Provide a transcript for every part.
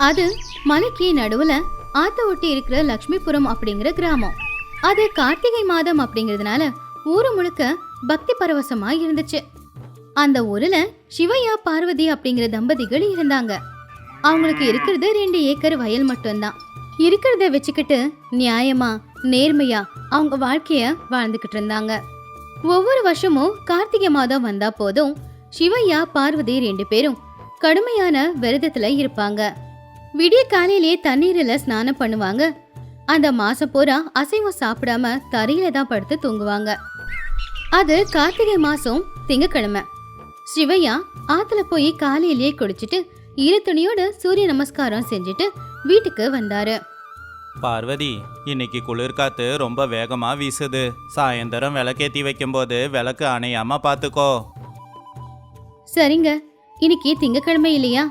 அது மலைக்கு நடுவுல ஆத்த ஒட்டி இருக்கிற லக்ஷ்மிபுரம் அப்படிங்கிற கிராமம். அது கார்த்திகை மாதம் அப்படிங்கிறதுனால ஊரு முழுக்க பக்தி பரவசமா இருந்துச்சு. அந்த ஊர்ல சிவையா பார்வதி அப்படிங்கிற தம்பதிகள் இருந்தாங்க. அவங்களுக்கு இருக்கிறது 2 ஏக்கர் வயல் மட்டும்தான். இருக்கிறத வச்சுக்கிட்டு நியாயமா நேர்மையா அவங்க வாழ்க்கைய வாழ்ந்துகிட்டு இருந்தாங்க. ஒவ்வொரு வருஷமும் கார்த்திகை மாதம் வந்தா போதும் சிவையா பார்வதி 2 பேரும் கடுமையான விரதத்துல இருப்பாங்க. விடிய காலையிலேயே தண்ணீர்ல ஸ்நானம் பண்ணுவாங்க. அந்த மாசம் பூரா அசைவம் சாப்பிடாம தரையில தான் படுத்து தூங்குவாங்க. அது கார்த்திகை மாசம் திங்கக்கிழமை. சிவையா ஆத்துல போய் காலையிலேயே குளிச்சுட்டு ஈர துணியோட சூரிய நமஸ்காரம் செஞ்சுட்டு வீட்டுக்கு வந்தாரு. பார்வதி, இன்னைக்கு குளிர்காத்து ரொம்ப வேகமா வீசுது. சாயந்தரம் விளக்கேத்தி வைக்கும்போது விளக்கு அணையாம பாத்துக்கோ. சரிங்க, இன்னைக்கு திங்கக்கிழமை இல்லையா?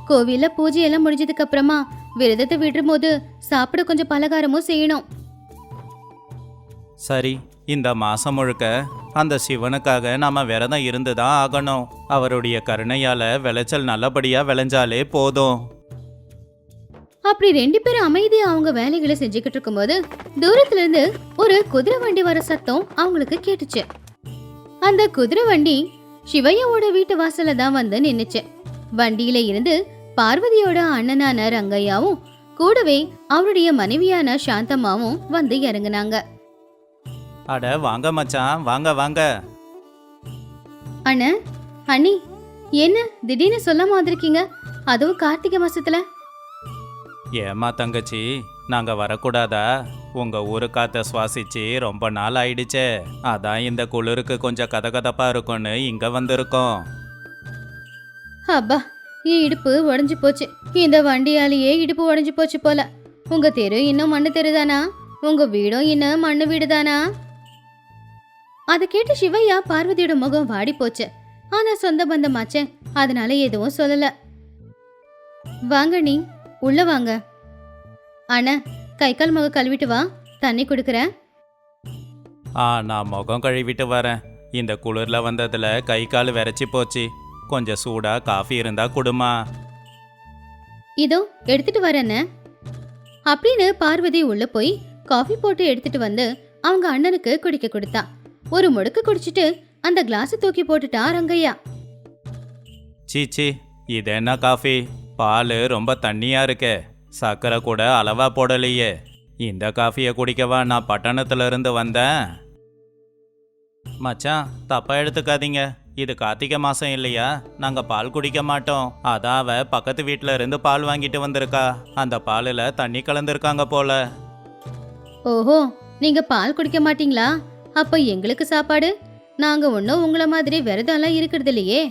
கோவில்ல பூஜை எல்லாம் முடிஞ்சதுக்கு அப்புறமா விரதத்தை விடுற போது சாப்பிட கொஞ்சம் பலகாரமும் செய்யணும். சரி, இந்த மாசம் முழுக்க அந்த சிவனுக்காக நாம விரதம் இருந்துதான் ஆகணும். அவருடைய கருணையால விளைச்சல் நல்லபடியா விளைஞ்சாலே போதும். அப்படி 2 பேரும் அமைதியா அவங்க வேலைகளை செஞ்சுக்கிட்டு இருக்கும்போது தூரத்துல இருந்து ஒரு குதிரை வண்டி வர சத்தம் அவங்களுக்கு கேட்டுச்சு. அந்த குதிரை வண்டி சிவையாவோட வீட்டு வாசல்ல தான் வந்து நின்னுச்சு. வண்டியில இருந்து பார்வதியோட அண்ணனான ரங்கையாவும் கூடவே அவருடைய மனைவியான சாந்தம்மாவும் வந்து இறங்குனாங்க. அட வாங்க மச்சான், வாங்க வாங்க. அண்ணா, அண்ணி, என்ன திடீர்னு சொல்லாம வந்திருக்கீங்க? அதுவும் கார்த்திகை மாசத்துல? ஏமா தங்கச்சி, நாங்க வரக்கூடாதா? உங்க ஊரு காத்த சுவாசிச்சு ரொம்ப நாள் ஆயிடுச்சே. அதான் இந்த குளிருக்கு கொஞ்சம் கதகதப்பா இருக்கும்னு இங்க வந்திருக்கோம். அப்பா, என் இடுப்பு உடஞ்சு போச்சு. இந்த வண்டியாலேயே இடுப்பு உடஞ்சு போச்சு போல. உங்க தெரு இன்னும் மண்ணு தெருதானா? உங்க வீடும் இன்னும் மண்ணு வீடுதானா? அதை கேட்டு சிவையா பார்வதியோட முகம் வாடி போச்சு. ஆனா சொந்த பந்தமாச்சே, அதனால எதுவும் சொல்லல. வாங்க நீ உள்ள வாங்க. அண்ணா, கை கால் முகம் கழுவிட்டு வா, தண்ணி குடுக்கறேன். நான் முகம் கழுவிட்டு வரேன். இந்த குளிர்ல வந்ததுல கை கால் விரைச்சி போச்சு. கொஞ்சம் சூடா காஃபி இருந்தா குடுமா. இதோ எடுத்துட்டு வரேன்னு அப்படின்னு பார்வதி உள்ள போய் காஃபி போட்டு எடுத்துட்டு வந்து அவங்க அண்ணனுக்கு குடிக்க கொடுத்தா. ஒரு முடுக்கு குடிச்சிட்டு அந்த கிளாஸ் தூக்கி போட்டுட்டா ரங்கையா. சீச்சி, இது என்ன காஃபி? பால் ரொம்ப தண்ணியா இருக்கே. சர்க்கரை கூட அளவா போடலையே. இந்த காஃபியை குடிக்கவா நான் பட்டணத்துல இருந்து வந்தேன். மச்சான், தப்பா எடுத்துக்காதீங்க. இது கார்த்திகை மாசம் இல்லையா? நாங்க பால் குடிக்க மாட்டோம். அதான் அவ பக்கத்து வீட்டுல இருந்து பால் வாங்கிட்டு வந்திருக்கா. அந்த பாலுல தண்ணி கலந்துருக்காங்க போல. ஓஹோ, நீங்க பால் குடிக்க மாட்டீங்களா? அப்ப எங்களுக்கு சாப்பாடு? நாங்க ஒன்னும் உங்கள மாதிரி விரதம் எல்லாம் இருக்கிறது இல்லையே.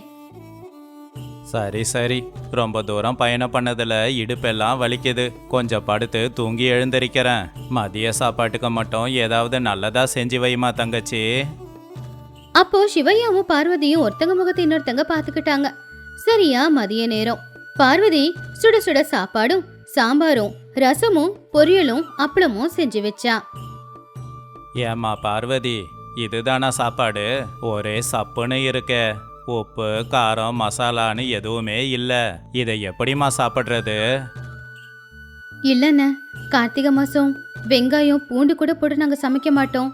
சரி சரி, ரொம்ப தூரம் பயணம் பண்ணதுல இடுப்பெல்லாம் வலிக்குது. கொஞ்சம் படுத்து தூங்கி எழுந்திருக்கிறேன். மதிய சாப்பாட்டுக்கு மட்டும் ஏதாவது நல்லதா செஞ்சு வைமா தங்கச்சி. அப்போ சிவையாவும் பார்வதியும் ஒருத்தங்க முகத்தை இன்னொருத்தங்க பாத்துக்கிட்டாங்க. சரியா மதிய நேரம் பார்வதி சுட சுட சாப்பாடும் சாம்பாரும் ரசமும் பொரியலும் அப்பளமும் செஞ்சு வச்சா. ஏமா பார்வதி, இதுதானா சாப்பாடு? ஒரே சப்புன்னு இருக்கே. உப்பு காரம் மசாலான்னு எதுவுமே இல்ல. இதை எப்படிமா சாப்பிடுறது? இல்லண்ண, கார்த்திகை மாசம் வெங்காயம் பூண்டு கூட போட்டு நாங்க சமைக்க மாட்டோம்.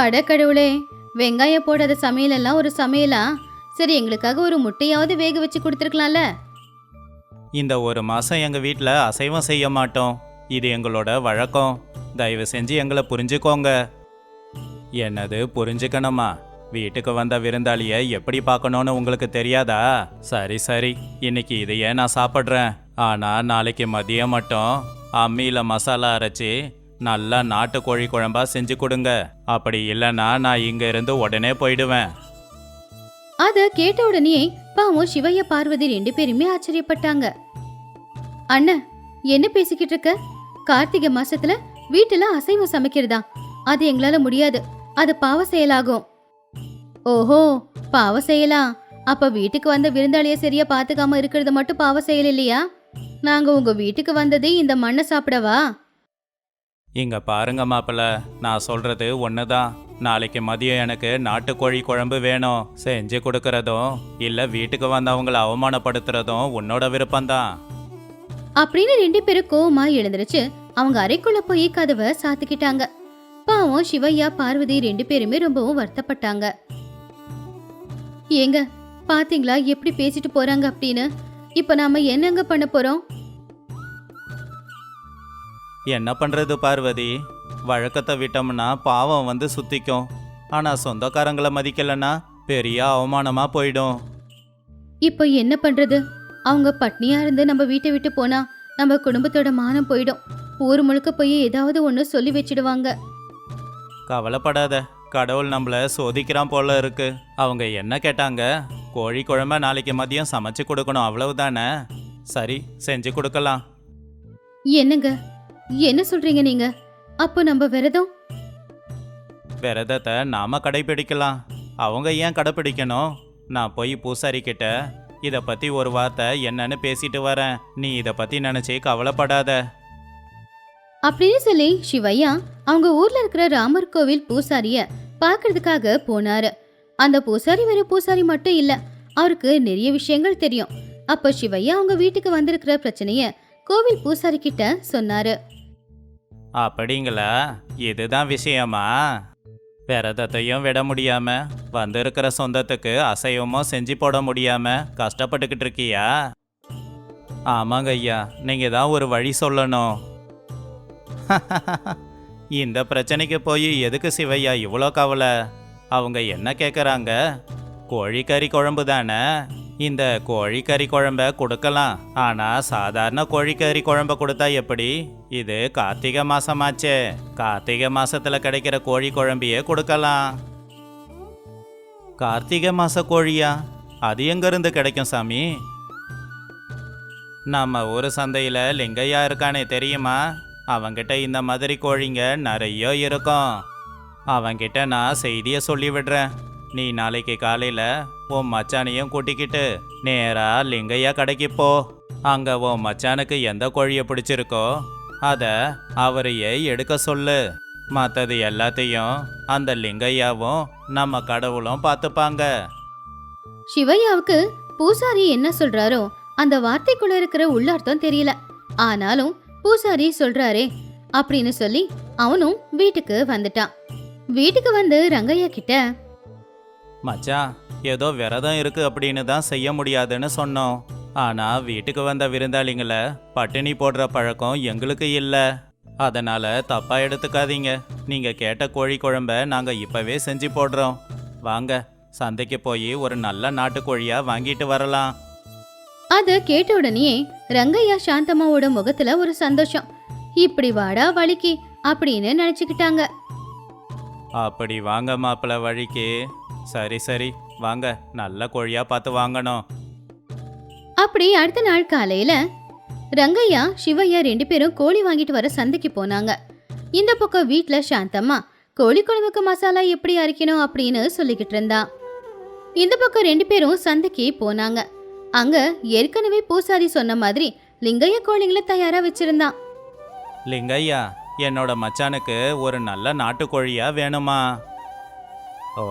அட கடவுளே, வெங்காயம் போடாத சமையல் எல்லாம் ஒரு சமையலா? சரி, எங்களுக்காக ஒரு முட்டையாவது வேக வச்சு கொடுத்துருக்கலாம்ல. இந்த ஒரு மாசம் எங்க வீட்ல அசைவம் செய்ய மாட்டோம். இது எங்களோட வழக்கம். தயவு செஞ்சு எங்களை புரிஞ்சுக்கோங்க. என்னது புரிஞ்சுக்கணுமா? வீட்டுக்கு வந்த விருந்தாளியை எப்படி பார்க்கணும்னு உங்களுக்கு தெரியாதா? சரி சரி, இன்னைக்கு இதையே நான் சாப்பிட்றேன். ஆனா நாளைக்கு மதியம் மட்டும் அம்மியில மசாலா அரைச்சி நல்லா நாட்டுக்கோழி குழம்பா செஞ்சு கொடுங்க. அப்படி இல்லைன்னா நான் இங்க இருந்து உடனே போயிடுவேன். அத கேட்ட உடனே பாவம் சிவையா பார்வதி 2 பேருமே ஆச்சரியப்பட்டாங்க. அண்ணன், என்ன பேசிக்கிட்டு இருக்க? கார்த்திகை மாசத்துல வீட்டுல அசைவம் சமைக்கிறதா? அது எங்களால முடியாது. அது பாவ செயலாகும். ஓஹோ, பாவ செயலா? அப்ப வீட்டுக்கு வந்த விருந்தாளிய சரியா பாத்துக்காம இருக்கிறது மட்டும் பாவ செயல் இல்லையா? நாங்க உங்க வீட்டுக்கு வந்தது இந்த மண்ணை சாப்பிடவா? இங்க பாருங்க மாப்பிள்ள, நான் சொல்றது ஒண்ணுதான். நாளைக்கு மதியம் எனக்கு நாட்டுக்கோழி குழம்பு வேணும். செஞ்சு கொடுக்கறதும் இல்ல வீட்டுக்கு வந்தவங்களை அவமானப்படுத்துறதும் உன்னோட விருப்பம்தான். அப்படின்னு 2 பேரும் கோவமா எழுந்திருச்சு அவங்க அறைக்குள்ள போய் கதவை சாத்திக்கிட்டாங்க. பாவம் சிவையா பார்வதி 2 பேருமே ரொம்பவும் வருத்தப்பட்டாங்க. ஏங்க பாத்தீங்களா எப்படி பேசிட்டு போறாங்க அப்படின்னு? இப்ப நாம என்னங்க பண்ண போறோம்? என்ன பண்றது பார்வதி, வழக்கத்தை விட்டோம்னா பாவம் வந்து சுத்திக்கும். ஆனா சொந்தக்காரங்களை மதிக்கலன்னா பெரிய அவமானமா போயிடும். இப்போ என்ன பண்றது? அவங்க பட்னியா இருந்து நம்ம வீட்டை விட்டு போனா நம்ம குடும்பத்தோட மானம் போயிடும். ஊர் முழுக்க போய் ஏதாவது ஒண்ணு சொல்லி வச்சிடுவாங்க. கவலைப்படாத, கடவுள் நம்மள சோதிக்கிறான் போல இருக்கு. அவங்க என்ன கேட்டாங்க? கோழி குழம்ப நாளைக்கு மதியம் சமைச்சு கொடுக்கணும், அவ்வளவுதானே? சரி, செஞ்சு கொடுக்கலாம். என்னங்க என்ன சொல்றீங்க நீங்க? அப்போ நம்ம விரதம்? விரதத்தை நாம கடைபிடிக்கலாம், அவங்க ஏன் கடைபிடிக்கணும்? நான் போய் பூசாரி கிட்ட இதை பத்தி ஒரு வார்த்தை என்னன்னு பேசிட்டு வரேன். நீ இதை பத்தி நினைச்சு கவலைப்படாத. அப்படின்னு சொல்லி சிவையா அவங்க ஊர்ல இருக்கிற ராமர் கோவில் பூசாரிய பாக்குறதுக்காக போனாரு. அந்த பூசாரி வேற பூசாரி மட்டும் இல்ல, அவருக்கு நிறைய விஷயங்கள் தெரியும். அப்ப சிவையா அவங்க வீட்டுக்கு வந்திருக்கிற பிரச்சனைய கோவில் பூசாரி கிட்ட சொன்னாரு. அப்படிங்களா? இதுதான் விஷயமா? விரதத்தையும் விட முடியாம, வந்திருக்கிற சொந்தத்துக்கு அசைவமும் செஞ்சு போட முடியாம கஷ்டப்பட்டுக்கிட்டு இருக்கியா? ஆமாங்க ஐயா, நீங்க தான் ஒரு வழி சொல்லணும். இந்த பிரச்சனைக்கு போய் எதுக்கு சிவையா இவ்வளோ கவலை? அவங்க என்ன கேட்குறாங்க? கோழிக்கறி குழம்பு தானே? இந்த கோழிக்கறி குழம்ப கொடுக்கலாம், ஆனா சாதாரண கோழிக்கறி குழம்ப கொடுத்தா எப்படி? இது கார்த்திகை மாசமாச்சே, கார்த்திகை மாசத்துல கிடைக்கிற கோழி குழம்பையே கொடுக்கலாம். கார்த்திகை மாச கோழியா? அது எங்க இருந்து கிடைக்கும் சாமி? நம்ம ஊர் சந்தையில லிங்கையா இருக்கானே, தெரியுமா? அவங்கிட்ட இந்த மாதிரி கோழிங்க நிறைய இருக்கும். அவங்கிட்ட நான் செய்தியை சொல்லி விடுறேன். நீ நாளைக்கு காலையில உன் மச்சானையும் கூட்டிக்கிட்டு நேரா லிங்கையா கடைக்கு போ. அங்க உன் மச்சானுக்கு எந்த கோழியை பிடிச்சிருக்கோ அதை அவரையே எடுக்க சொல்லு. மற்றது எல்லாத்தையும் அந்த லிங்கையாவும் நம்ம கடவுளும் பார்த்துப்பாங்க. சிவையாவுக்கு பூசாரி என்ன சொல்றாரோ அந்த வார்த்தைக்குள்ள இருக்கிற உள்ளார்த்தம் தெரியல. ஆனாலும் பூசாரி சொல்றாரே அப்படின்னு சொல்லி அவனும் வீட்டுக்கு வந்துட்டான். வீட்டுக்கு வந்து ரங்கையா கிட்ட, மச்சான், ஏதோ விரதம் இருக்கு அப்படின்னு தான் செய்ய முடியாதுன்னு சொன்னோம். ஆனா வீட்டுக்கு வந்த விருந்தாளிங்களை பட்டினி போடுற பழக்கம் எங்களுக்கு இல்லை. அதனால தப்பா எடுத்துக்காதீங்க. நீங்க கேட்ட கோழி குழம்ப நாங்க இப்பவே செஞ்சு போடுறோம். வாங்க, சந்தைக்கு போய் ஒரு நல்ல நாட்டுக்கோழியா வாங்கிட்டு வரலாம். அத கேட்ட உடனே ரங்கையா சாந்தம்மாவோட முகத்துல ஒரு சந்தோஷம். இப்படி வாடா வலிக்கு அப்படின்னு நினைச்சுக்கிட்டாங்க. அப்படி வாங்க மாப்பிள்ள வழிக்கு. சரி சரி, வாங்க, நல்ல கோழியா பார்த்து வாங்கணும். அப்படி அடுத்த நாள் காலையில ரங்கையா சிவையா 2 பேரும் கோழி வாங்கிட்டு வர சந்தைக்கு போனாங்க. இந்த பக்கம் வீட்ல சாந்தம்மா கோழி குழம்புக்கு மசாலா எப்படி அரைக்கணும் அப்படின்னு சொல்லிக்கிட்டு இருந்தா. இந்த பக்கம் 2 பேரும் சந்தைக்கு போனாங்க. அங்க ஏற்கனவே பூசாரி சொன்ன மாதிரி லிங்கையா கோழிங்களை தயாரா வச்சிருந்தான். லிங்கையா, என்னோட மச்சானுக்கு ஒரு நல்ல நாட்டுக்கோழியா வேணுமா? ஓ,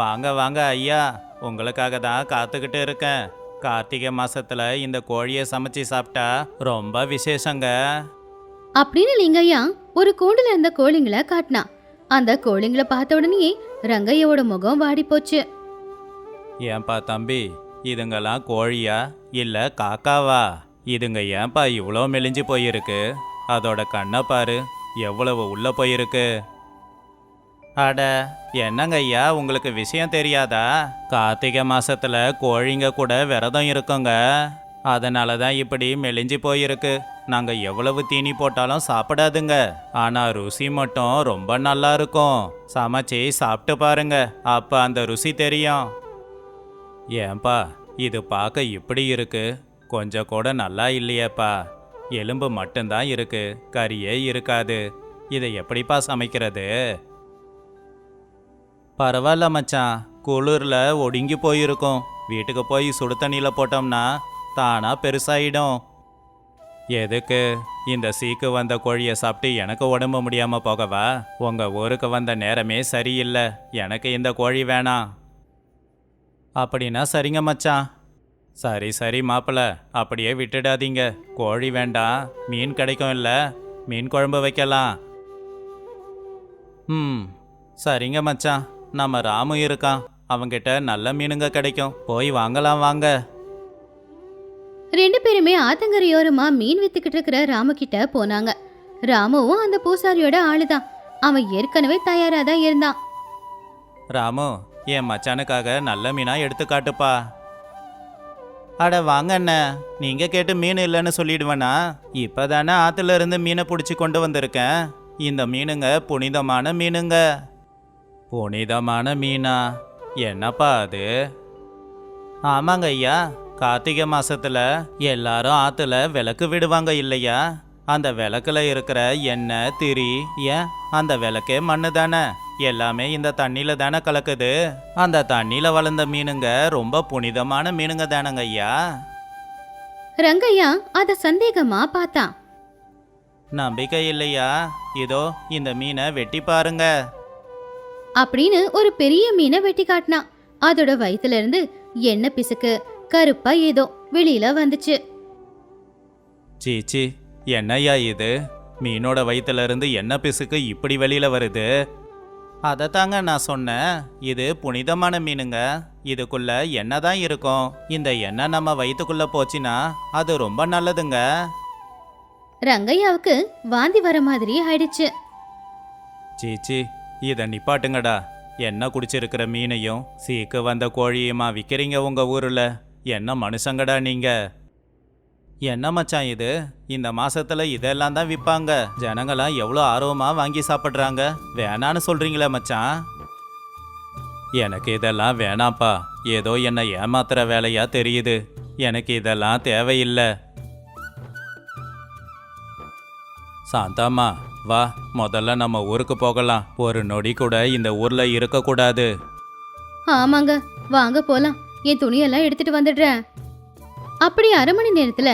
வாங்க வாங்க ஐயா, உங்களுக்காக தான் காத்துக்கிட்டு இருக்கேன். கார்த்திகை மாசத்துல இந்த கோழியை சமைச்சு சாப்பிட்டா ரொம்ப விசேஷங்க அப்படின்னு லிங்கையா ஒரு கூண்டுல இருந்த கோழிங்களை காட்டினான். அந்த கோழிங்களை பார்த்த உடனே ரங்கையோட முகம் வாடி போச்சு. ஏன்பா தம்பி, இதுங்கெல்லாம் கோழியா இல்ல காக்காவா? இதுங்க ஏன்பா இவ்வளோ மெலிஞ்சு போயிருக்கு? அதோட கண்ணை பாரு, எவ்வளவு உள்ள போயிருக்கு. அட என்னங்க ஐயா, உங்களுக்கு விஷயம் தெரியாதா? கார்த்திகை மாசத்துல கோழிங்க கூட விரதம் இருக்குங்க. அதனால தான் இப்படி மெலிஞ்சு போயிருக்கு. நாங்க எவ்வளவு தீனி போட்டாலும் சாப்பிடாதுங்க. ஆனா ருசி மட்டும் ரொம்ப நல்லா இருக்கும். சமைச்சு சாப்பிட்டு பாருங்க, அப்ப அந்த ருசி தெரியும். ஏன்பா, இது பார்க்க இப்படி இருக்கு, கொஞ்சம் கூட நல்லா இல்லையேப்பா. எலும்பு மட்டும்தான் இருக்கு, கறியே இருக்காது. இதை எப்படிப்பா சமைக்கிறது? பரவாயில்ல மச்சான், குளிரில் ஒடுங்கி போயிருக்கும். வீட்டுக்கு போய் சுடு தண்ணியில் போட்டோம்னா தானா பெருசாயிடும். எதுக்கு இந்த சீக்கு வந்த கோழியை சாப்பிட்டு எனக்கு உடம்பு முடியாமல் போகவா? உங்கள் ஊருக்கு வந்த நேரமே சரியில்லை, எனக்கு இந்த கோழி வேணாம். அப்படின்னா சரிங்க மச்சான். சரி சரி மாப்பிள்ள, அப்படியே விட்டுடாதீங்க. கோழி வேண்டாம், மீன் கிடைக்கும் இல்ல, மீன் குழம்பு வைக்கலாம். ம், சரிங்க மச்சான். நம்ம ராமு இருக்கான், அவங்கிட்ட நல்ல மீனுங்க கிடைக்கும், போய் வாங்கலாம் வாங்க. 2 பேருமே ஆத்தங்கரையோரமா மீன் வித்துக்கிட்டு இருக்கிற ராமு கிட்ட போனாங்க. ராமுவும் அந்த பூசாரியோட ஆளுதான். அவன் ஏற்கனவே தயாரா தான் இருந்தான். ராமு, என் மச்சானுக்காக நல்ல மீனா எடுத்து காட்டுப்பா. அட வாங்க அண்ணே, நீங்க கேட்டு மீன் இல்லைன்னு சொல்லிடுவேனா? இப்பதானே ஆத்துல இருந்து மீனை பிடிச்சி கொண்டு வந்திருக்கேன். இந்த மீனுங்க புனிதமான மீனுங்க. புனிதமான மீனா? என்னப்பா அது? ஆமாங்க ஐயா, கார்த்திகை மாசத்துல எல்லாரும் ஆத்துல விளக்கு விடுவாங்க இல்லையா? அந்த விளக்குல இருக்கிற எண்ணெய் திரி, ஏன் அந்த விளக்கே மண்ணு தானே, எல்லாமே இந்த தண்ணியில தானே கலக்குது. அந்த தண்ணியில வளர்ந்த மீனுங்க ரொம்ப புனிதமான மீனுங்க தானங்க ஐயா. ரங்கையா அத சந்தேகமா பார்த்தான். நம்பிக்கை இல்லையா? இதோ இந்த மீனை வெட்டி பாருங்க அப்படின்னு ஒரு பெரிய மீனை வெட்டி காட்டினான். அதோட வயித்துல இருந்து எண்ணெய் பிசுக்கு கருப்பா ஏதோ வெளியில வந்துச்சு. சீச்சி, என்னய்யா இது? மீனோட வயித்துல இருந்து எண்ணெய் பிசுக்கு இப்படி வெளியில வருது? அதைத்தாங்க நான் சொன்னேன், இது புனிதமான மீனுங்க, இதுக்குள்ள எண்ணெய் தான் இருக்கும். இந்த எண்ணெய் நம்ம வயிற்றுக்குள்ள போச்சுன்னா அது ரொம்ப நல்லதுங்க. ரங்கையாவுக்கு வாந்தி வர மாதிரி ஆயிடுச்சு. சீச்சி, இதை நிப்பாட்டுங்கடா. எண்ணெய் குடிச்சிருக்கிற மீனையும் சீக்கு வந்த கோழியுமா விற்கிறீங்க உங்க ஊர்ல? என்ன மனுஷங்கடா நீங்க? என்ன மச்சான் இது? இந்த மாசத்துல இதெல்லாம் தான் விற்பாங்க. ஜனங்களாம் எவ்வளோ ஆர்வமா வாங்கி சாப்பிட்றாங்க, வேணான்னு சொல்றீங்களே மச்சான். எனக்கு இதெல்லாம் வேணாம்ப்பா, ஏதோ என்னை ஏமாத்துற வேலையா தெரியுது. எனக்கு இதெல்லாம் தேவையில்லை. சாந்தாம்மா வா, முதல்ல நம்ம ஊருக்கு போகலாம். ஒரு நொடி கூட இந்த ஊர்ல இருக்கக்கூடாது. ஆமாங்க, வாங்க போலாம். என் துணியெல்லாம் எடுத்துட்டு வந்துடுறேன். அப்படி 1/2 மணி நேரத்துல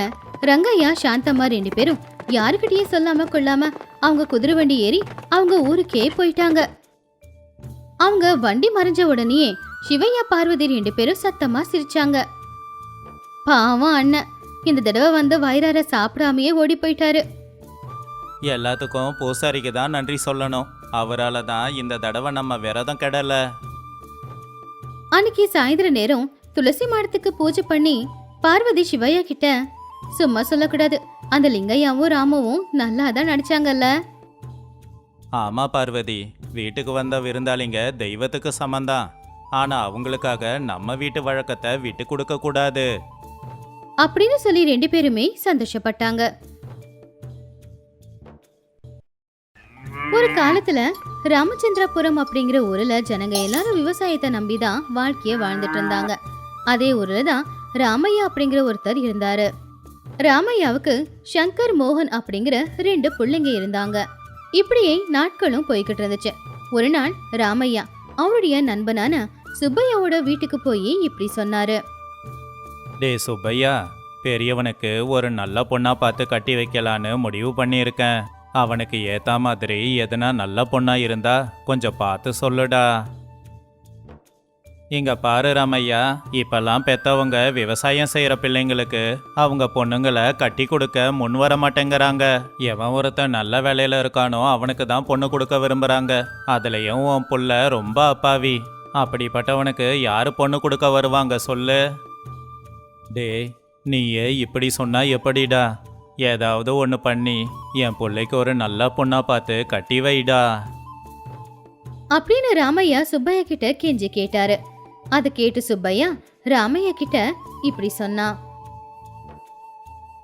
ரங்கையா சாந்தம்மா 2 பேரும் யாருக்கிட்டயே சொல்லாம கொள்ளாம அவங்க குதிரை வண்டி ஏறி அவங்க ஊருக்கே போயிட்டாங்க. அவங்க வண்டி மறைஞ்ச உடனே சிவையா பார்வதி 2 பேரும் சத்தமா சிரிச்சாங்க. பாவம் அண்ணன் இந்த தடவை வந்து வயிறார சாப்பிடாமையே ஓடி போயிட்டாரு. எல்லாத்துக்கும் பூசாரிக்கு தான் நன்றி சொல்லணும். அவரால் தான் இந்த தடவை நம்ம விரதம் கெடல. அன்னைக்கு சாயந்தர நேரம் துளசி மாடத்துக்கு பூஜை பண்ணி பார்வதி சிவையா கிட்ட, சும்மா சொல்லக்கூடாது, அந்த லிங்கையாவும் ராமுவும் நல்லா தான் நடிச்சாங்கல்ல. ஆமா பார்வதி, வீட்டுக்கு வந்த விருந்தாளிங்க தெய்வத்துக்கு சமந்தான். ஆனா அவங்களுக்காக நம்ம வீட்டு வழக்கத்தை விட்டு கொடுக்க கூடாது அப்படின்னு சொல்லி 2 பேருமே சந்தோஷப்பட்டாங்க. ஒரு காலத்துல ராமச்சந்திராபுரம் அப்படிங்கிற ஊர்ல ஜனங்க எல்லாரும் விவசாயத்தை நம்பிதான் வாழ்க்கைய வாழ்ந்துட்டு இருந்தாங்க. அதே ஊர்ல தான் ராமையா அப்படிங்கிற ஒருத்தர் இருந்தாரு. ராமையாவுக்கு சங்கர் மோகன் அப்படிங்கிற 2 பிள்ளைங்க இருந்தாங்க. இப்படியே நாட்களும் போய்கிட்டு இருந்துச்சு. ஒரு நாள் ராமையா அவருடைய நண்பனான சுப்பையாவோட வீட்டுக்கு போய் இப்படி சொன்னாரு. டே சுப்பையா, பெரியவனுக்கு ஒரு நல்ல பொண்ணா பார்த்து கட்டி வைக்கலான்னு முடிவு பண்ணியிருக்கேன். அவனுக்கு ஏத்த மாதிரி எதுனா நல்ல பொண்ணா இருந்தா கொஞ்சம் பார்த்து சொல்லுடா. இங்க பாரு ராமையா, இப்பெல்லாம் பெத்தவங்க விவசாயம் செய்யற பிள்ளைங்களுக்கு அவங்க பொண்ணுங்களை கட்டி கொடுக்க முன் வர மாட்டேங்கிறாங்க. எவன் ஒருத்தன் நல்ல வேலையில இருக்கானோ அவனுக்கு தான் பொண்ணு கொடுக்க விரும்புறாங்க. அதுலயும் உன் புள்ள ரொம்ப அப்பாவி. அப்படிப்பட்டவனுக்கு யாரு பொண்ணு கொடுக்க வருவாங்க சொல்லு? டே, நீயே இப்படி சொன்னா எப்படிடா? ஏதாவது ஒன்று பண்ணி என் பிள்ளைக்கு ஒரு நல்ல பொண்ணா பார்த்து கட்டி வைடா அப்படின்னு ராமையா சுப்பையா கிட்ட கெஞ்சி கேட்டாரு. அதை கேட்டு சுப்பையா ராமையா கிட்ட இப்படி சொன்னா.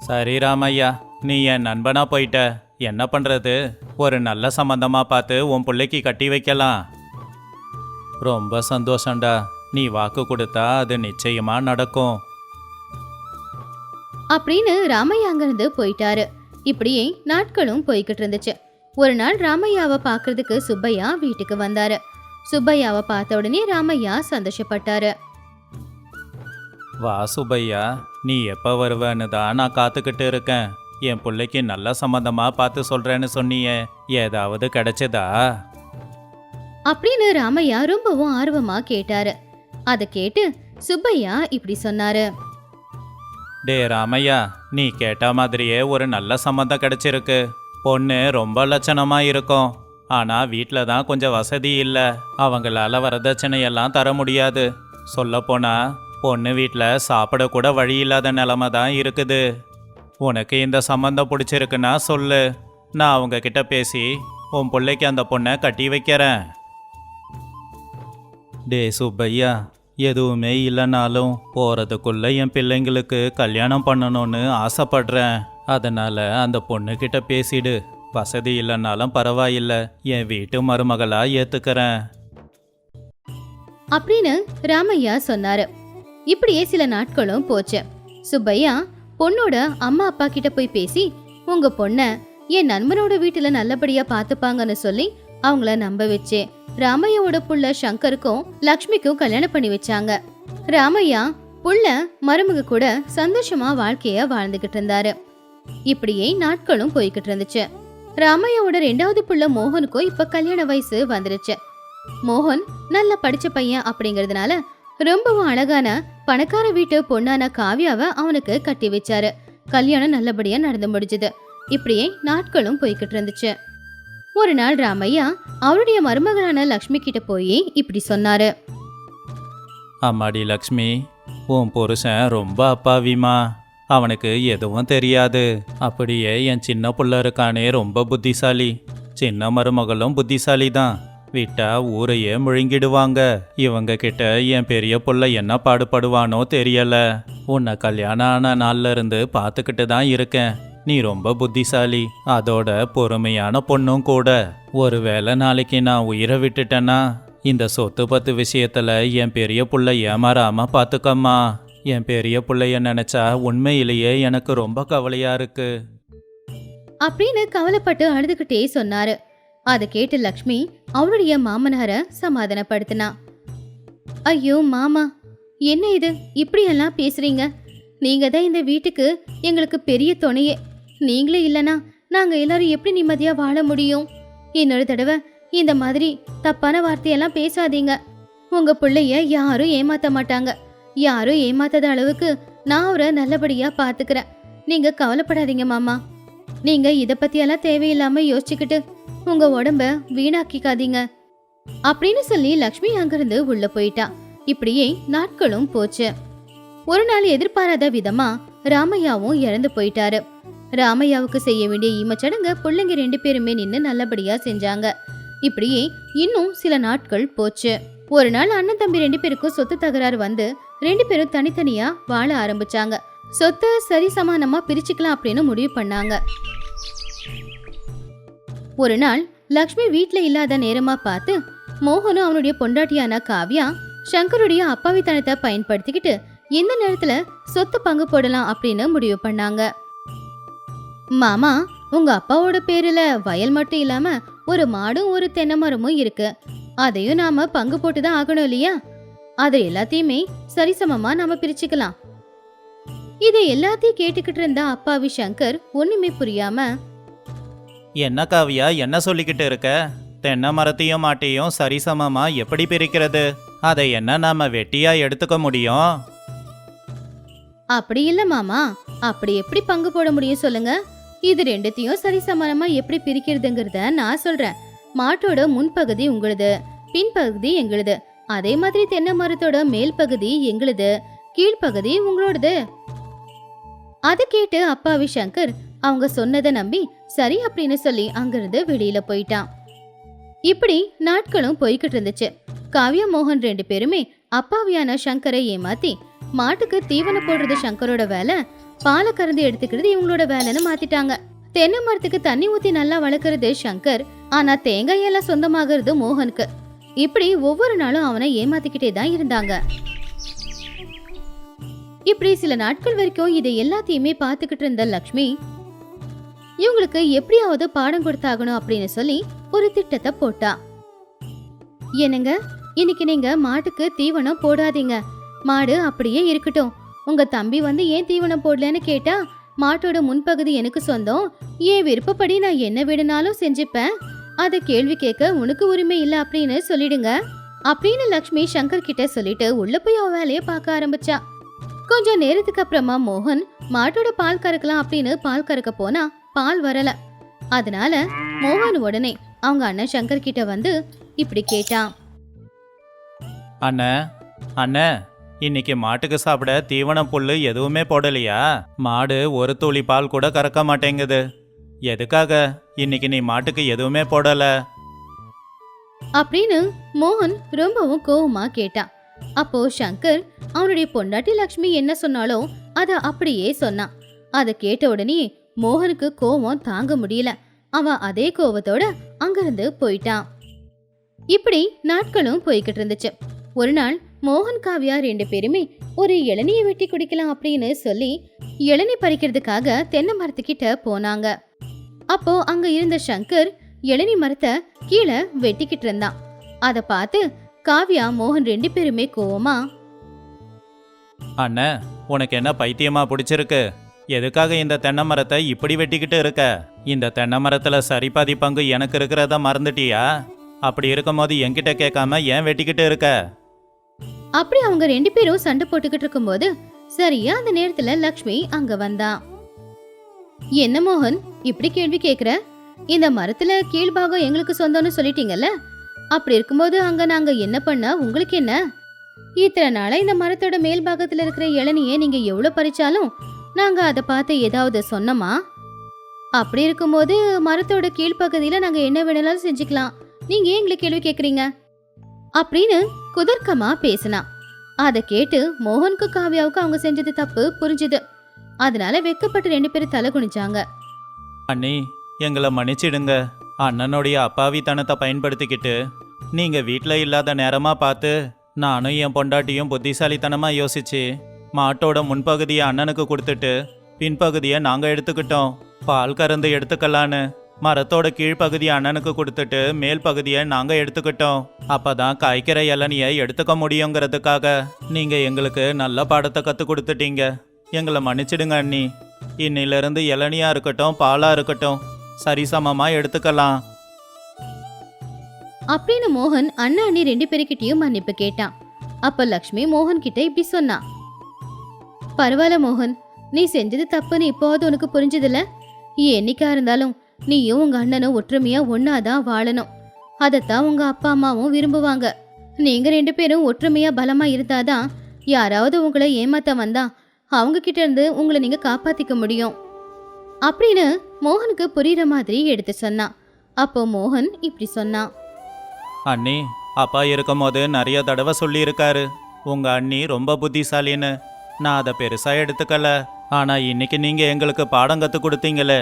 சரி ராமையா, நீ என் நண்பனா போயிட்ட, என்ன பண்றது? ஒரு நல்ல சம்பந்தமா பார்த்து உன் பிள்ளைக்கு கட்டி வைக்கலாம். ரொம்ப சந்தோஷம்டா, நீ வாக்கு கொடுத்தா அது நிச்சயமா நடக்கும் அப்படின்னு ராமையா அங்கிருந்து போயிட்டாரு. இப்படியே நாட்களும் போய்கிட்டு இருந்துச்சு. ஒரு நாள் ராமையாவை பார்க்கறதுக்கு சுப்பையா வீட்டுக்கு வந்தாரு. சுப்பையாவை பார்த்த உடனே ராமையா சந்தோஷப்பட்டாரு. வா சுப்பையா, நீ எப்போ வருவேன்னு தான் நான் காத்துக்கிட்டு இருக்கேன். என் பிள்ளைக்கு நல்ல சம்மந்தமா பார்த்து சொல்றேன்னு சொன்னியே, ஏதாவது கிடைச்சதா? அப்படின்னு ராமையா ரொம்பவும் ஆர்வமா கேட்டாரு. அதை கேட்டு சுப்பையா இப்படி சொன்னாரு. டே ராமையா, நீ கேட்ட மாதிரியே ஒரு நல்ல சம்மந்தம் கிடைச்சிருக்கு. பொண்ணு ரொம்ப லட்சணமா இருக்கும். ஆனா வீட்டில் தான் கொஞ்சம் வசதி இல்லை. அவங்களால வரதட்சணையெல்லாம் தர முடியாது. சொல்லப்போனா பொண்ணு வீட்டில் சாப்பிட கூட வழி இல்லாத நிலைமை தான் இருக்குது. உனக்கு இந்த சம்மந்தம் பிடிச்சிருக்குன்னா சொல்லு. நான் அவங்க கிட்ட பேசி உன் பிள்ளைக்கு அந்த பொண்ணை கட்டி வைக்கிறேன். டே சுப்பையா, எதுவுமே இல்லைனாலும் போகிறதுக்குள்ள என் பிள்ளைங்களுக்கு கல்யாணம் பண்ணணும்னு ஆசைப்படுறேன். அதனால அந்த பொண்ணுக்கிட்ட பேசிடு. வசதி இல்லைனாலும் பரவாயில்ல, என் வீட்டு மருமகளா ஏத்துக்கிறேன் அப்படின்னு ராமையா சொன்னாரு. இப்படியே சில நாட்களும் போச்சு. சுப்பையா பொண்ணோட அம்மா அப்பா கிட்ட போய் பேசி உங்க பொண்ண என் நண்பனோட வீட்டுல நல்லபடியா பாத்துப்பாங்கன்னு சொல்லி அவங்கள நம்ப வச்சு ராமையாவோட புள்ள சங்கருக்கும் லக்ஷ்மிக்கும் கல்யாணம் பண்ணி வச்சாங்க. ராமையா புள்ள மருமக கூட சந்தோஷமா வாழ்க்கைய வாழ்ந்துகிட்டு இருந்தாரு. இப்படியே நாட்களும் போய்கிட்டு இருந்துச்சு. ராமையாவோட 2வது புள்ள மோகனுக்கும் இப்ப கல்யாண வயசு வந்துருச்சு. மோகன் நல்ல படிச்ச பையன் அப்படிங்கறதுனால ரொம்பவும் அழகான பணக்கார வீட்டு பொண்ணான காவியாவை அவனுக்கு கட்டி வச்சாரு. கல்யாணம் நல்லபடியா நடந்து முடிஞ்சது. இப்படியே நாட்களும் போய்கிட்டு இருந்துச்சு. ஒரு நாள் ராமையா அவருடைய மருமகளான லக்ஷ்மி கிட்ட போய் இப்படி சொன்னாரு. அம்மாடி லக்ஷ்மி, உன் புருஷன் ரொம்ப அப்பாவிமா. அவனுக்கு எதுவும் தெரியாது. அப்படியே என் சின்ன புள்ள இருக்கானே ரொம்ப புத்திசாலி. சின்ன மருமகளும் புத்திசாலி தான். விட்டா ஊரையே முழுங்கிடுவாங்க. இவங்க கிட்ட என் பெரிய புள்ள என்ன பாடுபடுவானோ தெரியல. உன்னை கல்யாணம் ஆன நாள்ல இருந்து பார்த்துக்கிட்டு தான் இருக்கேன். நீ ரொம்ப புத்திசாலி, அதோட பொறுமையான பொண்ணும் கூட. ஒருவேளை நாளைக்கு நான் உயிரை விட்டுட்டேன்னா இந்த சொத்து பத்து விஷயத்துல என் பெரிய புள்ள ஏமாறாம பார்த்துக்கம்மா. என் பெரிய பிள்ளைய நினைச்சா உண்மையிலேயே எனக்கு ரொம்ப கவலையா இருக்கு அப்படின்னு கவலைப்பட்டு அழுதுகிட்டே சொன்னாரு. அதை கேட்டு லக்ஷ்மி அவருடைய மாமனார சமாதானப்படுத்தினா. ஐயோ மாமா, என்ன இது இப்படியெல்லாம் பேசுறீங்க? நீங்க தான் இந்த வீட்டுக்கு எங்களுக்கு பெரிய துணையே. நீங்களே இல்லனா நாங்க எல்லாரும் எப்படி நிம்மதியா வாழ முடியும்? இன்னொரு தடவை இந்த மாதிரி தப்பான வார்த்தையெல்லாம் பேசாதீங்க. உங்க பிள்ளைய யாரும் ஏமாத்த மாட்டாங்க. யாரும் ஏமாத்தாத அளவுக்கு நான் அவரை நல்லபடியா பாத்துக்கிறேன். நீங்க கவலைப்படாதீங்க மாமா. நீங்க இத பத்தியெல்லாம் தேவையில்லாம யோசிச்சுக்கிட்டு உங்க உடம்ப வீணாக்கிக்காதீங்க அப்படின்னு சொல்லி லக்ஷ்மி அங்கிருந்து உள்ள போயிட்டா. இப்படியே நாட்களும் போச்சு. ஒரு நாள் எதிர்பாராத விதமா ராமையாவும் இறந்து போயிட்டாரு. ராமையாவுக்கு செய்ய வேண்டிய ஈமச்சடங்க பிள்ளைங்க 2 பேருமே நின்னு நல்லபடியா செஞ்சாங்க. இப்படியே இன்னும் சில நாட்கள் போச்சு. ஒரு நாள் அண்ணன் தம்பி 2 பேருக்கும் சொத்து தகராறு வந்து 2 பேரும் தனித்தனியா வாழ ஆரம்பிச்சாங்க. சொத்தை சரி சமானமா பிரிச்சுக்கலாம் அப்படின்னு முடிவு பண்ணாங்க. ஒரு நாள் லக்ஷ்மி வீட்ல இல்லாத நேரமா பார்த்து மோகனும் அவனுடைய பொண்டாட்டியான காவியா சங்கருடைய அப்பாவித்தனத்தை பயன்படுத்திக்கிட்டு இந்த நேரத்துல சொத்து பங்கு போடலாம் அப்படின்னு முடிவு பண்ணாங்க. மாமா, உங்க அப்பாவோட பேருல வயல் மட்டும் இல்லாம ஒரு மாடும் ஒரு தென்னை மரமும் இருக்கு. அதையும் நாம பங்கு போட்டுதான் ஆகணும் இல்லையா? அது எல்லாத்தையுமே சரிசமமா நாம பிரிச்சுக்கலாம். இதை எல்லாத்தையும் கேட்டுக்கிட்டு இருந்த அப்பாவி சங்கர் ஒண்ணுமே புரியாம, என்ன காவியா, என்ன சொல்லிக்கிட்டு இருக்க? தென்னை மரத்தையும் மாட்டையும் சரிசமமா எப்படி பிரிக்கிறது? அதை என்ன நாம வெட்டியா எடுத்துக்க முடியும்? அப்படி இல்ல மாமா, அப்படி எப்படி பங்கு போட முடியும் சொல்லுங்க? இது ரெண்டுத்தையும் சரிசமமா எப்படி பிரிக்கிறதுங்கிறத நான் சொல்றேன். மாட்டோட முன்பகுதி உங்களுது, பின்பகுதி எங்களுது. அதே மாதிரி தென்னை மரத்தோட மேல் பகுதி எங்களுது, கீழ்ப்பகுதி உங்களோடது. அதை கேட்டு அப்பாவி சங்கர் அவங்க சொன்னதை நம்பி சரி அப்படின்னு சொல்லி அங்கிருந்து வெளியில போயிட்டான். இப்படி நாட்களும் போய்கிட்டு இருந்துச்சு. காவியா மோகன் 2 பேருமே அப்பாவியான சங்கரை ஏமாத்தி மாட்டுக்கு தீவனம் போடுறது சங்கரோட வேலை, பாலை கறந்து எடுத்துக்கிறது இவங்களோட வேலைன்னு மாத்திட்டாங்க. தென்னை மரத்துக்கு தண்ணி ஊத்தி நல்லா வளர்க்கறது சங்கர், ஆனா தேங்காயெல்லாம் சொந்தமாகிறது மோகனுக்கு. இப்படி ஒவ்வொரு நாளும் அவனை ஏமாத்திக்கிட்டே தான் இருந்தாங்க. இப்படி சில நாட்கள் வரைக்கும் இதை எல்லாத்தையுமே பார்த்துக்கிட்டு இருந்த லக்ஷ்மி இவங்களுக்கு எப்படியாவது பாடம் கொடுத்தாகணும் அப்படின்னு சொல்லி ஒரு திட்டத்தை போட்டா. என்னங்க, இன்னைக்கு நீங்க மாட்டுக்கு தீவனம் போடாதீங்க. மாடு அப்படியே இருக்கட்டும். உங்க தம்பி வந்து ஏன் தீவனம் போடலன்னு கேட்டா, மாட்டோட முன்பகுதி எனக்கு சொந்தம், என் விருப்பப்படி நான் என்ன வேணும்னாலும் செஞ்சுப்பேன். அதை கேள்வி கேட்க உனக்கு உரிமை இல்லை அப்படின்னு சொல்லிடுங்க அப்படின்னு லக்ஷ்மி சங்கர் கிட்ட சொல்லிட்டு உள்ள போய் அவ வேலையை பார்க்க ஆரம்பிச்சா. கொஞ்சம் நேரத்துக்கு அப்புறமா மோகன் மாட்டோட பால் கறக்கலாம் அப்படின்னு பால் கறக்க போனா பால் வரல. அதனால மோகன் உடனே அவங்க அண்ணன் சங்கர் கிட்ட வந்து இப்படி கேட்டான். அண்ணே அண்ணே, இன்னைக்கு மாட்டுக்கு சாப்பிட தீவனம் புல்லு எதுவுமே போடலையா? மாடு ஒரு துளி பால் கூட கறக்க மாட்டேங்குது. எதுக்காக இன்னைக்கு நீ மாட்டுக்கு எதுவுமே போடல? அப்படின்னு மோகன் ரொம்பவும் கோவமா கேட்டான். அப்போ சங்கர் அவனுடைய பொண்டாட்டி லக்ஷ்மி என்ன சொன்னாலோ அத அப்படியே சொன்னான். அத கேட்ட உடனே மோகனுக்கு கோவம் தாங்க முடியல. அவன் அதே கோவத்தோட அங்கிருந்து போயிட்டான். இப்படி நாட்களும் போய்கிட்டு இருந்துச்சு. ஒரு நாள் மோகன் காவியா 2 பேருமே ஒரு இளநியை வெட்டி குடிக்கலாம் அப்படின்னு சொல்லி இளநீ பறிக்கிறதுக்காக தென்னை மரத்துக்கிட்ட போனாங்க. அப்போ அங்க இருந்த சங்கர் இளநீ மரத்தை கீழே வெட்டிக்கிட்டு இருந்தான். அத பார்த்து காவியா மோகன் 2 பேருமே கோவமா, அண்ணே, உனக்கு என்ன பைத்தியமா பிடிச்சிருக்கு? எதுக்காக இந்த தென்னை மரத்தை இப்படி வெட்டிக்கிட்டு இருக்க? இந்த தென்னை மரத்துல சரிபாதி பங்கு எனக்கு இருக்கிறத மறந்துட்டியா? அப்படி இருக்கும்போது என்கிட்ட கேட்காம ஏன் வெட்டிக்கிட்டு இருக்க? அப்படி அவங்க 2 பேரும் சண்டை போட்டுக்கிட்டு இருக்கும்போது சரியா அந்த நேரத்துல லக்ஷ்மி அங்க வந்தா. என்ன மோகன் இப்படி கேள்வி கேக்குற? இந்த மரத்துல கீழ்பாகம் எங்களுக்கு சொந்தம்னு சொல்லிட்டீங்கல்ல, அப்படி இருக்கும்போது அங்க நாங்க என்ன பண்ண உங்களுக்கு என்ன? இத்தனை நாளா இந்த மரத்தோட மேல் பாகத்துல இருக்கிற இளநியை நீங்க எவ்வளவு பறிச்சாலும் நாங்க அதை பார்த்து ஏதாவது சொன்னோமா? அப்படி இருக்கும்போது மரத்தோட கீழ்ப்பகுதியில நாங்க என்ன வேணாலும் செஞ்சுக்கலாம், நீங்க ஏன் எங்களை கேள்வி கேக்குறீங்க அப்படின்னு குதர்க்கமா பேசினா. அதை கேட்டு மோகனுக்கு காவியாவுக்கு அவங்க செஞ்சது தப்பு புரிஞ்சுது. அதனால வெக்கப்பட்டு 2 பேரும் தலை குனிஞ்சாங்க. அண்ணி, எங்களை மன்னிச்சிடுங்க. அண்ணனுடைய அப்பாவித்தனத்தை பயன்படுத்திக்கிட்டு நீங்க வீட்டில் இல்லாத நேரமா பார்த்து நானும் என் பொண்டாட்டியும் புத்திசாலித்தனமா யோசிச்சு மாட்டோட முன்பகுதியை அண்ணனுக்கு கொடுத்துட்டு பின்பகுதியை நாங்க எடுத்துக்கிட்டோம். பால் கறந்து எடுத்துக்கலான்னு மரத்தோட கீழ்ப்பகுதியை அண்ணனுக்கு கொடுத்துட்டு மேல் பகுதியை நாங்க எடுத்துக்கிட்டோம். அப்பதான் காய்க்கிற இளநியை எடுத்துக்க முடியுங்கிறதுக்காக நீங்க எங்களுக்கு நல்ல பாடத்தை கத்து கொடுத்துட்டீங்க. எங்களை மன்னிச்சிடுங்க அண்ணி. இன்னிலிருந்து இளநியா இருக்கட்டும் பாலா இருக்கட்டும் சரிசமமா எடுத்துக்கலாம் அப்படின்னு மோகன் அண்ணா அண்ணி 2 பேருக்கிட்டையும் மன்னிப்பு கேட்டான். அப்ப லக்ஷ்மி மோகன் கிட்ட இப்படி சொன்னா. பரவாயில்ல மோகன், நீ செஞ்சது தப்புன்னு இப்போது உனக்கு புரிஞ்சதில்ல. என்னைக்கா இருந்தாலும் நீயும் உங்க அண்ணனும் ஒற்றுமையா ஒன்னாதான் வாழணும். அதத்தான் உங்க அப்பா அம்மாவும் விரும்புவாங்க. நீங்க 2 பேரும் ஒற்றுமையா பலமா இருந்தாதான் யாராவது உங்களை ஏமாத்த வந்தா அவங்க கிட்ட இருந்து உங்களை நீங்க காப்பாத்திக்க முடியும் அப்படின்னு மோகனுக்கு புரியுற மாதிரி எடுத்து சொன்னான். அப்போ மோகன் இப்படி சொன்னான். அண்ணி, அப்பா இருக்கும்போது நிறைய தடவை சொல்லியிருக்காரு உங்க அண்ணி ரொம்ப புத்திசாலின்னு. நான் அதை பெருசா எடுத்துக்கல. ஆனா இன்னைக்கு நீங்க எங்களுக்கு பாடம் கத்து கொடுத்தீங்களே,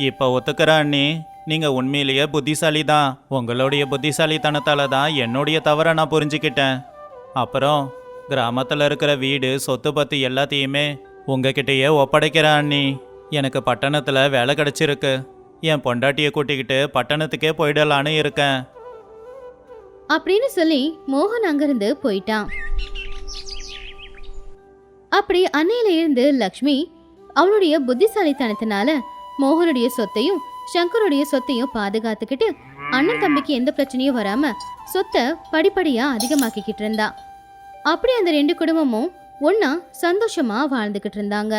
இப்ப ஒத்துக்கிற அண்ணி, நீங்க உண்மையிலேயே புத்திசாலி தான். உங்களுடைய புத்திசாலித்தனத்தால தான் என்னுடைய தவறை நான் புரிஞ்சுக்கிட்டேன். அப்புறம் கிராமத்துல இருக்கிற வீடு சொத்து பத்து எல்லாத்தையுமே உங்ககிட்டயே ஒப்படைக்கிறேன் அண்ணி. எனக்கு பட்டணத்துல வேலை கிடைச்சிருக்கு. என் பொண்டாட்டியை கூட்டிக்கிட்டு பட்டணத்துக்கே போயிடலான்னு இருக்கேன் அப்படின்னு சொல்லி மோகன் அங்கிருந்து போயிட்டான். அப்படி அன்னையில இருந்து லக்ஷ்மி அவளுடைய புத்திசாலித்தனத்தினால மோகனுடைய சொத்தையும் சங்கருடைய சொத்தையும் பாதுகாத்துக்கிட்டு அண்ணன் தம்பிக்கு எந்த பிரச்சனையும் வராம சொத்தை படிப்படியா அதிகமாக்கிக்கிட்டு இருந்தா. அப்படி அந்த 2 குடும்பமும் ஒன்னா சந்தோஷமா வாழ்ந்துகிட்டு இருந்தாங்க.